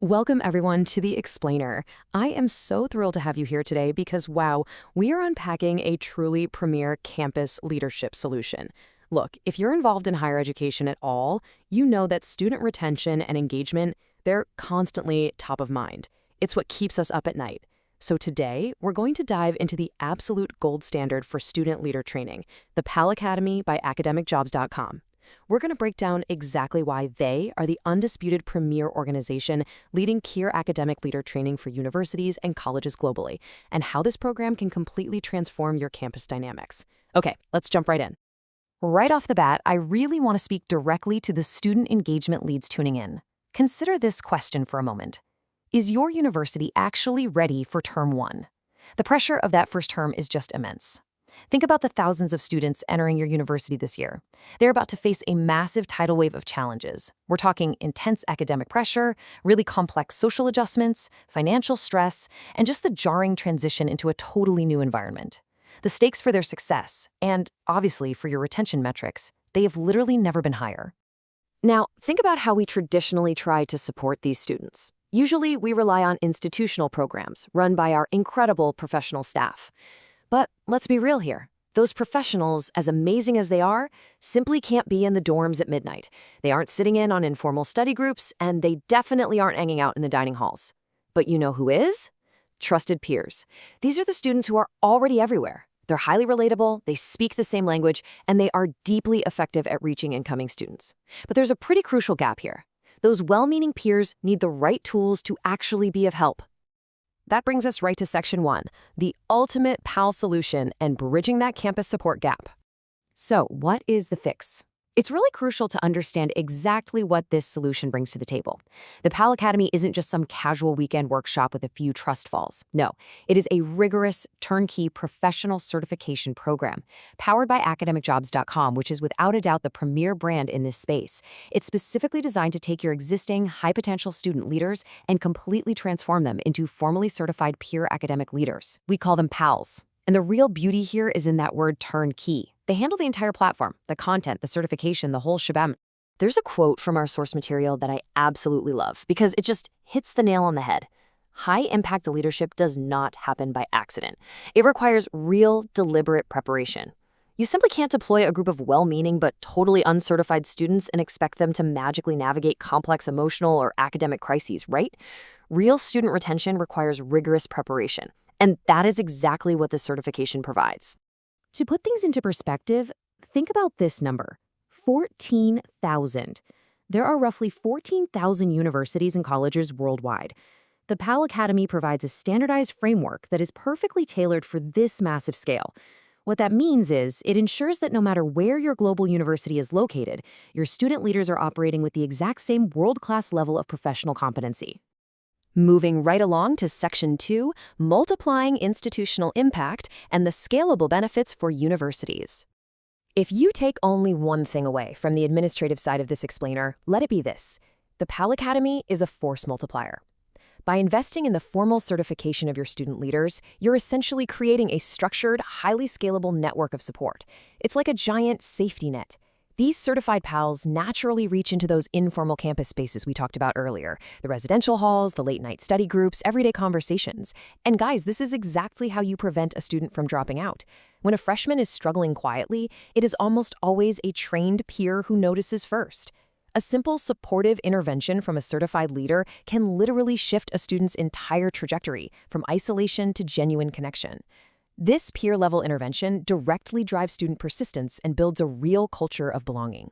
Welcome, everyone, to The Explainer. I am so thrilled to have you here today because, wow, we are unpacking a truly premier campus leadership solution. Look, if you're involved in higher education at all, you know that student retention and engagement, they're constantly top of mind. It's what keeps us up at night. So today, we're going to dive into the absolute gold standard for student leader training, the Pal Academy by academicjobs.com. We're going to break down exactly why they are the undisputed premier organization leading peer academic leader training for universities and colleges globally, and how this program can completely transform your campus dynamics. Okay, let's jump right in. Right off the bat, I really want to speak directly to the student engagement leads tuning in. Consider this question for a moment. Is your university actually ready for term one? The pressure of that first term is just immense. Think about the thousands of students entering your university this year. They're about to face a massive tidal wave of challenges. We're talking intense academic pressure, really complex social adjustments, financial stress, and just the jarring transition into a totally new environment. The stakes for their success, and obviously for your retention metrics, they have literally never been higher. Now, think about how we traditionally try to support these students. Usually, we rely on institutional programs run by our incredible professional staff. But let's be real here. Those professionals, as amazing as they are, simply can't be in the dorms at midnight. They aren't sitting in on informal study groups, and they definitely aren't hanging out in the dining halls. But you know who is? Trusted peers. These are the students who are already everywhere. They're highly relatable, they speak the same language, and they are deeply effective at reaching incoming students. But there's a pretty crucial gap here. Those well-meaning peers need the right tools to actually be of help. That brings us right to Section 1, the ultimate PAL solution and bridging that campus support gap. So, what is the fix? It's really crucial to understand exactly what this solution brings to the table. The Pal Academy isn't just some casual weekend workshop with a few trust falls. No, it is a rigorous, turnkey professional certification program powered by academicjobs.com, which is without a doubt the premier brand in this space. It's specifically designed to take your existing high-potential student leaders and completely transform them into formally certified peer academic leaders. We call them PALs. And the real beauty here is in that word turnkey. They handle the entire platform, the content, the certification, the whole shebang. There's a quote from our source material that I absolutely love because it just hits the nail on the head. High-impact leadership does not happen by accident. It requires real, deliberate preparation. You simply can't deploy a group of well-meaning but totally uncertified students and expect them to magically navigate complex emotional or academic crises, right? Real student retention requires rigorous preparation. And that is exactly what the certification provides. To put things into perspective, think about this number, 14,000. There are roughly 14,000 universities and colleges worldwide. The Pal Academy provides a standardized framework that is perfectly tailored for this massive scale. What that means is it ensures that no matter where your global university is located, your student leaders are operating with the exact same world-class level of professional competency. Moving right along to Section 2, multiplying institutional impact and the scalable benefits for universities. If you take only one thing away from the administrative side of this explainer, let it be this. The Pal Academy is a force multiplier. By investing in the formal certification of your student leaders, you're essentially creating a structured, highly scalable network of support. It's like a giant safety net. These certified PALs naturally reach into those informal campus spaces we talked about earlier, the residential halls, the late-night study groups, everyday conversations. And guys, this is exactly how you prevent a student from dropping out. When a freshman is struggling quietly, it is almost always a trained peer who notices first. A simple, supportive intervention from a certified leader can literally shift a student's entire trajectory, from isolation to genuine connection. This peer-level intervention directly drives student persistence and builds a real culture of belonging.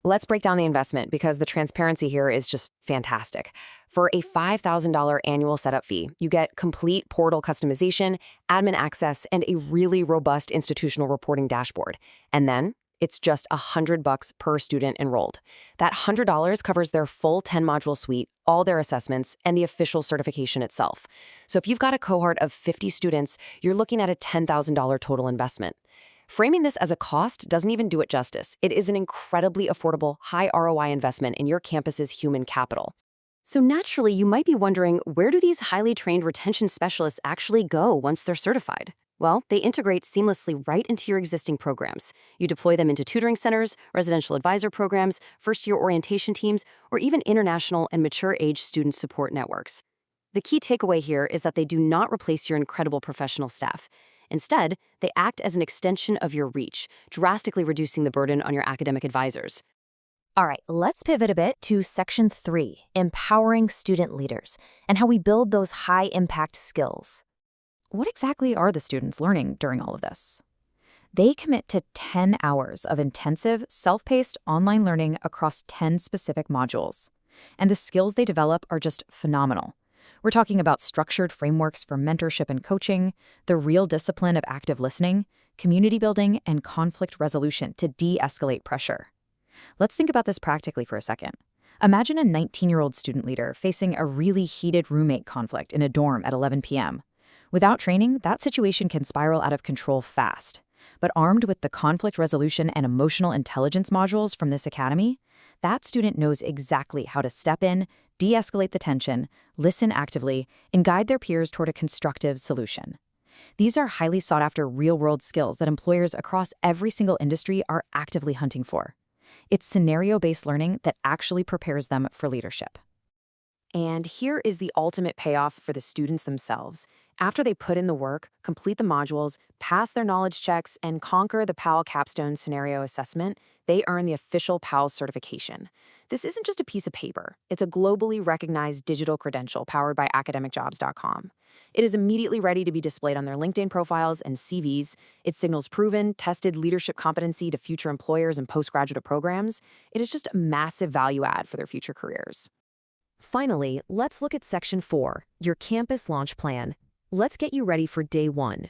Let's break down the investment because the transparency here is just fantastic. For a $5,000 annual setup fee, you get complete portal customization, admin access, and a really robust institutional reporting dashboard. And then it's just $100 per student enrolled. That $100 covers their full 10-module suite, all their assessments, and the official certification itself. So if you've got a cohort of 50 students, you're looking at a $10,000 total investment. Framing this as a cost doesn't even do it justice. It is an incredibly affordable, high ROI investment in your campus's human capital. So naturally, you might be wondering, where do these highly trained retention specialists actually go once they're certified? Well, they integrate seamlessly right into your existing programs. You deploy them into tutoring centers, residential advisor programs, first-year orientation teams, or even international and mature-age student support networks. The key takeaway here is that they do not replace your incredible professional staff. Instead, they act as an extension of your reach, drastically reducing the burden on your academic advisors. All right, let's pivot a bit to Section 3, empowering student leaders, and how we build those high-impact skills. What exactly are the students learning during all of this? They commit to 10 hours of intensive, self-paced online learning across 10 specific modules. And the skills they develop are just phenomenal. We're talking about structured frameworks for mentorship and coaching, the real discipline of active listening, community building, and conflict resolution to de-escalate pressure. Let's think about this practically for a second. Imagine a 19-year-old student leader facing a really heated roommate conflict in a dorm at 11 p.m. Without training, that situation can spiral out of control fast. But armed with the conflict resolution and emotional intelligence modules from this academy, that student knows exactly how to step in, de-escalate the tension, listen actively, and guide their peers toward a constructive solution. These are highly sought-after real-world skills that employers across every single industry are actively hunting for. It's scenario-based learning that actually prepares them for leadership. And here is the ultimate payoff for the students themselves. After they put in the work, complete the modules, pass their knowledge checks, and conquer the PAL Capstone Scenario Assessment, they earn the official PAL certification. This isn't just a piece of paper. It's a globally recognized digital credential powered by academicjobs.com. It is immediately ready to be displayed on their LinkedIn profiles and CVs. It signals proven, tested leadership competency to future employers and postgraduate programs. It is just a massive value add for their future careers. Finally, let's look at Section 4, your campus launch plan. Let's get you ready for day 1.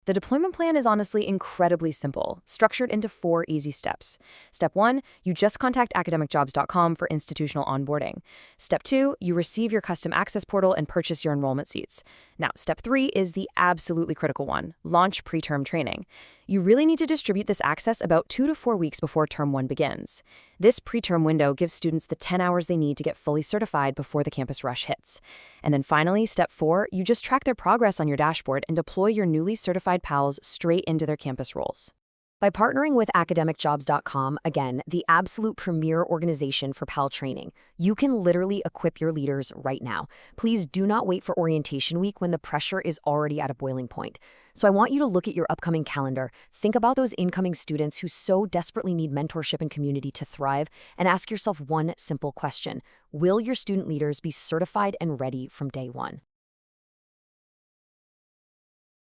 The deployment plan is honestly incredibly simple, structured into 4 easy steps. Step 1, you just contact academicjobs.com for institutional onboarding. Step 2, you receive your custom access portal and purchase your enrollment seats. Now, Step 3 is the absolutely critical one, launch preterm training. You really need to distribute this access about 2 to 4 weeks before Term 1 begins. This preterm window gives students the 10 hours they need to get fully certified before the campus rush hits. And then finally, Step 4, you just track their progress on your dashboard and deploy your newly certified PALs straight into their campus roles. By partnering with academicjobs.com, again, the absolute premier organization for PAL training, you can literally equip your leaders right now. Please do not wait for orientation week when the pressure is already at a boiling point. So I want you to look at your upcoming calendar, think about those incoming students who so desperately need mentorship and community to thrive, and ask yourself one simple question. Will your student leaders be certified and ready from day 1?